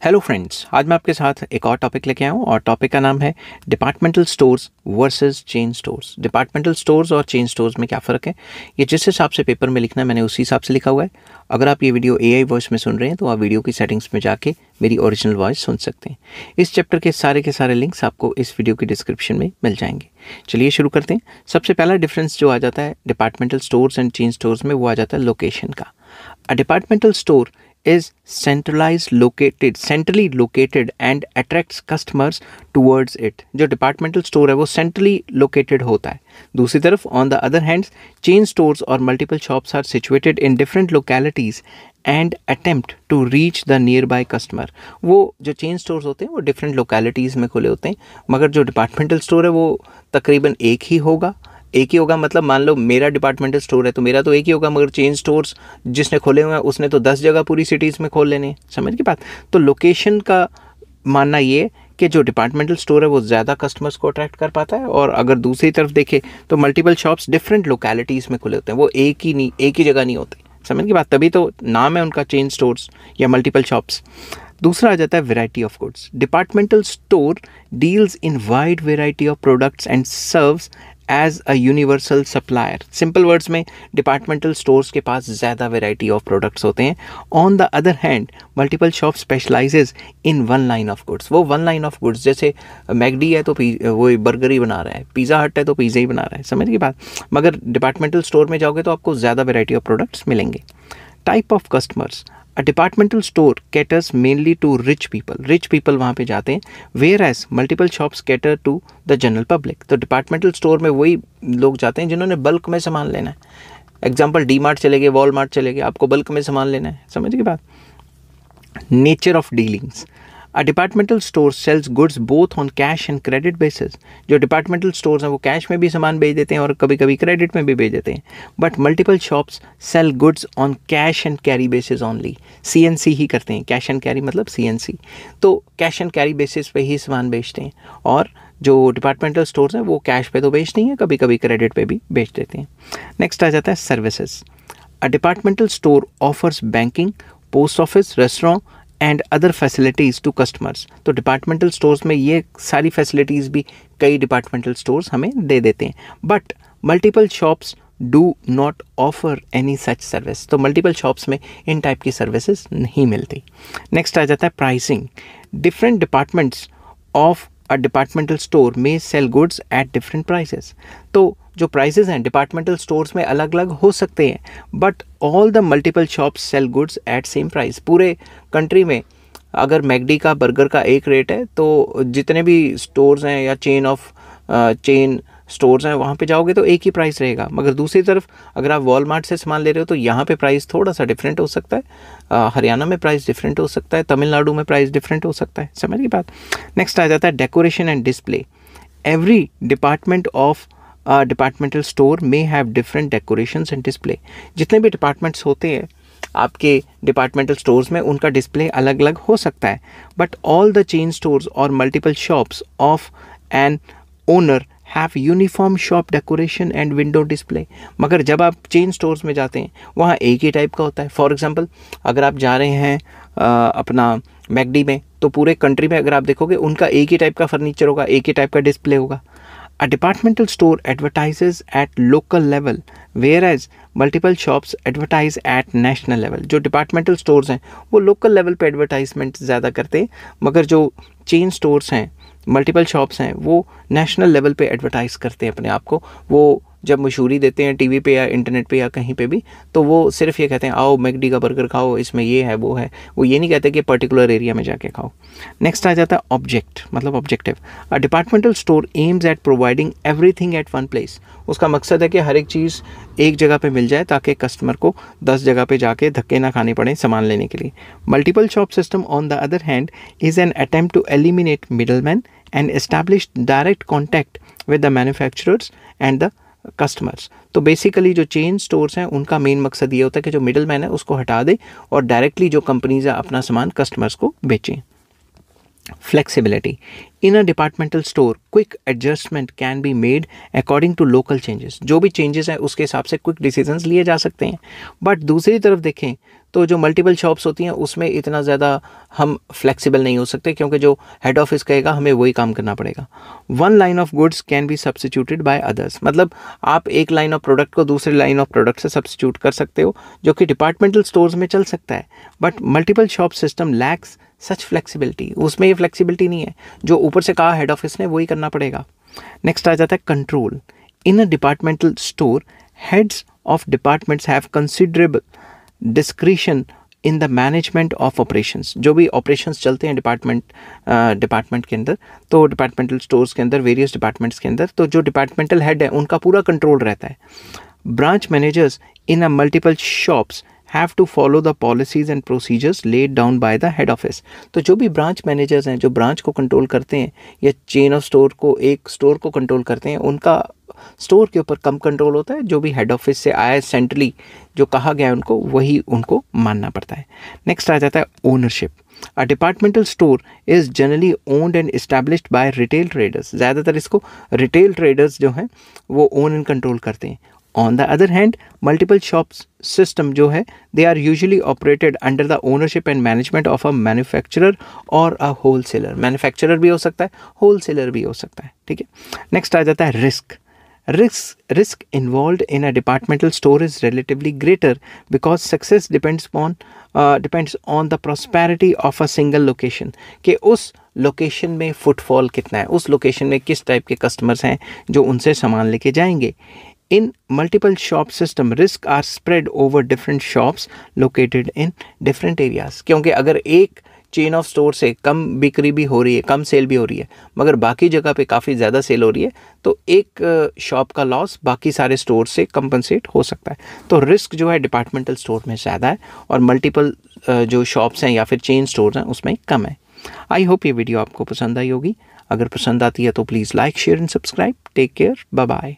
Hello friends, आज मैं आपके साथ एक और टॉपिक लेके आया हूँ और टॉपिक का नाम है departmental stores versus chain stores. Departmental stores और चेन स्टोर्स में क्या फ़र्क है, ये जिस हिसाब से पेपर में लिखना है मैंने उसी हिसाब से लिखा हुआ है। अगर आप ये वीडियो एआई वॉइस में सुन रहे हैं तो आप वीडियो की सेटिंग्स में जाके मेरी ओरिजिनल वॉइस सुन सकते हैं। इस चैप्टर के सारे लिंक्स आपको इस वीडियो की डिस्क्रिप्शन में मिल जाएंगे। चलिए शुरू करते हैं। सबसे पहला डिफरेंस जो आ जाता है departmental stores and chain stores में, वो आ जाता है लोकेशन का। A departmental store is centrally located and attracts customers towards it। जो डिपार्टमेंटल स्टोर है वो सेंट्रली लोकेटेड होता है। दूसरी तरफ on the other hand chain stores और multiple shops are situated in different localities and attempt to reach the nearby customer. वो जो चेन स्टोर्स होते हैं वो डिफरेंट लोकेलिटीज़ में खुले होते हैं, मगर जो डिपार्टमेंटल स्टोर है वो तकरीबन एक ही होगा। मतलब मान लो मेरा डिपार्टमेंटल स्टोर है तो मेरा तो एक ही होगा, मगर चेन स्टोर्स जिसने खोले हुए हैं उसने तो 10 जगह पूरी सिटीज़ में खोल लेने हैं। समझ की बात। तो लोकेशन का मानना ये कि जो डिपार्टमेंटल स्टोर है वो ज़्यादा कस्टमर्स को अट्रैक्ट कर पाता है, और अगर दूसरी तरफ देखें तो मल्टीपल शॉप्स डिफरेंट लोकेलिटीज़ में खुले होते हैं, वो एक ही जगह नहीं होते। समझ की बात। तभी तो नाम है उनका चेन स्टोर्स या मल्टीपल शॉप्स। दूसरा आ जाता है variety of goods. Departmental store deals in wide variety of products and serves as a universal supplier. Simple words में डिपार्टमेंटल स्टोर्स के पास ज़्यादा वेराइटी ऑफ प्रोडक्ट्स होते हैं। On the other hand multiple shop specialises in one line of goods. वो one line of goods, जैसे McD है तो वो बर्गर ही बना रहा है, पिज़्ज़ा हट है तो पिज़्ज़ा ही बना रहा है। समझ की बात। मगर डिपार्टमेंटल स्टोर में जाओगे तो आपको ज़्यादा वेराइटी ऑफ प्रोडक्ट्स मिलेंगे। Type of customers. A departmental store caters mainly to rich people वहाँ पे जाते हैं, whereas multiple shops cater to the general public. तो डिपार्टमेंटल स्टोर में वही लोग जाते हैं जिन्होंने बल्क में सामान लेना है। एग्जाम्पल डी मार्ट चले गए, वॉलमार्ट चले गए, आपको बल्क में सामान लेना है। समझ की बात। Nature of dealings. A departmental store sells goods both on cash and credit basis. जो डिपार्टमेंटल स्टोर्स हैं वो कैश में भी सामान बेच देते हैं और कभी कभी क्रेडिट में भी बेच देते हैं। But multiple shops sell goods on cash and carry basis only. CNC ही करते हैं। कैश एंड कैरी मतलब CNC। तो कैश एंड कैरी बेसिस पे ही सामान बेचते हैं, और जो डिपार्टमेंटल स्टोर्स हैं वो कैश पे तो बेचते ही हैं, कभी कभी क्रेडिट पे भी बेच देते हैं। नेक्स्ट आ जाता है services. A departmental store offers banking, post office, restaurant and other facilities to customers. तो डिपार्टमेंटल स्टोर्स में ये सारी फैसिलिटीज़ भी कई डिपार्टमेंटल स्टोर्स हमें दे देते हैं, but multiple shops do not offer any such service. तो मल्टीपल शॉप्स में इन टाइप की सर्विसेज नहीं मिलती। नेक्स्ट आ जाता है pricing. Different departments of a departmental store में sell goods at different prices. तो जो प्राइसेस हैं डिपार्टमेंटल स्टोर्स में अलग अलग हो सकते हैं, but all the multiple shops cell goods eight same price. पूरे कंट्री में अगर मैकडी का बर्गर का एक रेट है तो जितने भी स्टोर्स हैं या चेन स्टोर्स हैं वहाँ पे जाओगे तो एक ही प्राइस रहेगा। मगर दूसरी तरफ अगर आप वॉलमार्ट से सामान ले रहे हो तो यहाँ पे प्राइस थोड़ा सा डिफरेंट हो सकता है, हरियाणा में प्राइस डिफरेंट हो सकता है, तमिलनाडु में प्राइस डिफरेंट हो सकता है। समझ की बात। नेक्स्ट आ जाता है decoration and display. Every department of departmental store में have different decorations and display. जितने भी डिपार्टमेंट्स होते हैं आपके डिपार्टमेंटल स्टोर्स में उनका डिस्प्ले अलग अलग हो सकता है, but all the chain stores और multiple shops of an owner have uniform shop decoration and window display. मगर जब आप चेन स्टोर्स में जाते हैं वहाँ एक ही टाइप का होता है। फॉर एग्जांपल अगर आप जा रहे हैं अपना मैकडी में तो पूरे कंट्री में अगर आप देखोगे उनका एक ही टाइप का फर्नीचर होगा, एक ही टाइप का डिस्प्ले होगा। A departmental store advertises at local level, whereas multiple shops advertise at national level। जो डिपार्टमेंटल स्टोर्स हैं वो लोकल लेवल पे एडवर्टाइजमेंट ज़्यादा करते हैं, मगर जो चेन स्टोर्स हैं मल्टीपल शॉप्स हैं वो नेशनल लेवल पे एडवर्टाइज़ करते हैं अपने आप को। वो जब मशहूरी देते हैं टीवी पे या इंटरनेट पे या कहीं पे भी, तो वो सिर्फ ये कहते हैं आओ मैकडी का बर्गर खाओ, इसमें ये है वो है। वो ये नहीं कहते कि पर्टिकुलर एरिया में जाके खाओ। नेक्स्ट आ जाता है ऑब्जेक्ट मतलब objective. A departmental store aims at providing everything at one place. उसका मकसद है कि हर एक चीज़ एक जगह पे मिल जाए ताकि कस्टमर को 10 जगह पे जाके धक्के ना खाने पड़े सामान लेने के लिए। Multiple shop system on the other hand is an attempt to eliminate middleman and establish direct contact with the manufacturers and the customers. तो बेसिकली जो चेन स्टोर्स हैं उनका मेन मकसद ये होता है कि जो मिडल मैन है उसको हटा दे और डायरेक्टली जो कंपनीज है अपना सामान कस्टमर्स को बेचें। Flexibility. In a departmental store, quick adjustment can be made according to local changes. जो भी changes हैं उसके हिसाब से quick decisions लिए जा सकते हैं. But दूसरी तरफ देखें तो जो मल्टीपल शॉप्स होती हैं उसमें इतना ज़्यादा हम फ्लेक्सिबल नहीं हो सकते, क्योंकि जो हेड ऑफिस कहेगा हमें वही काम करना पड़ेगा. One line of goods can be substituted by others. मतलब आप एक लाइन ऑफ प्रोडक्ट को दूसरी लाइन ऑफ प्रोडक्ट से सब्स्टिट्यूट कर सकते हो, जो कि डिपार्टमेंटल स्टोर्स में चल सकता है. But multiple shop system lakhs such flexibility. उसमें ये फ्लेक्सिबिलिटी नहीं है. जो ऊपर से कहा हेड ऑफिस ने वही करना पड़ेगा. नेक्स्ट आ जाता है control. In a departmental store, heads of departments have considerable discretion in the management of operations. जो भी ऑपरेशंस चलते हैं डिपार्टमेंट के अंदर, तो डिपार्टमेंटल स्टोर्स के अंदर, वेरियस डिपार्टमेंट्स के अंदर, तो जो डिपार्टमेंटल हेड है उनका पूरा कंट्रोल रहता है. Branch managers in a multiple shops have to follow the policies and procedures laid down by the head office. तो जो भी ब्रांच मैनेजर्स हैं, जो ब्रांच को कंट्रोल करते हैं या चेन ऑफ स्टोर को, एक स्टोर को कंट्रोल करते हैं, उनका स्टोर के ऊपर कम कंट्रोल होता है. जो भी हेड ऑफिस से आया सेंट्रली जो कहा गया है उनको, वही उनको मानना पड़ता है. नेक्स्ट आ जाता है ownership. A departmental store is generally owned and established by retail traders. ज़्यादातर इसको रिटेल ट्रेडर्स जो हैं वो ओन एंड कंट्रोल करते हैं. On the other hand, multiple shops system जो है, they are usually operated under the ownership and management of a manufacturer or a wholesaler. Manufacturer भी हो सकता है, wholesaler भी हो सकता है. ठीक है. Next आ जाता है risk. Risk involved in a departmental store is relatively greater because success depends on the prosperity of a single location. कि उस लोकेशन में फुटफॉल कितना है, उस लोकेशन में किस टाइप के कस्टमर्स हैं जो उनसे सामान लेके जाएंगे. In multiple shop system, risks are spread over different shops located in different areas. क्योंकि अगर एक चेन ऑफ स्टोर से कम बिक्री भी हो रही है, कम सेल भी हो रही है, मगर बाकी जगह पे काफ़ी ज़्यादा सेल हो रही है, तो एक शॉप का लॉस बाकी सारे स्टोर से कंपनसेट हो सकता है. तो रिस्क जो है डिपार्टमेंटल स्टोर में ज़्यादा है और मल्टीपल जो शॉप्स हैं या फिर चेन स्टोर्स हैं उसमें कम है. आई होप ये वीडियो आपको पसंद आई होगी. अगर पसंद आती है तो please like, share and subscribe. Take care. Bye bye.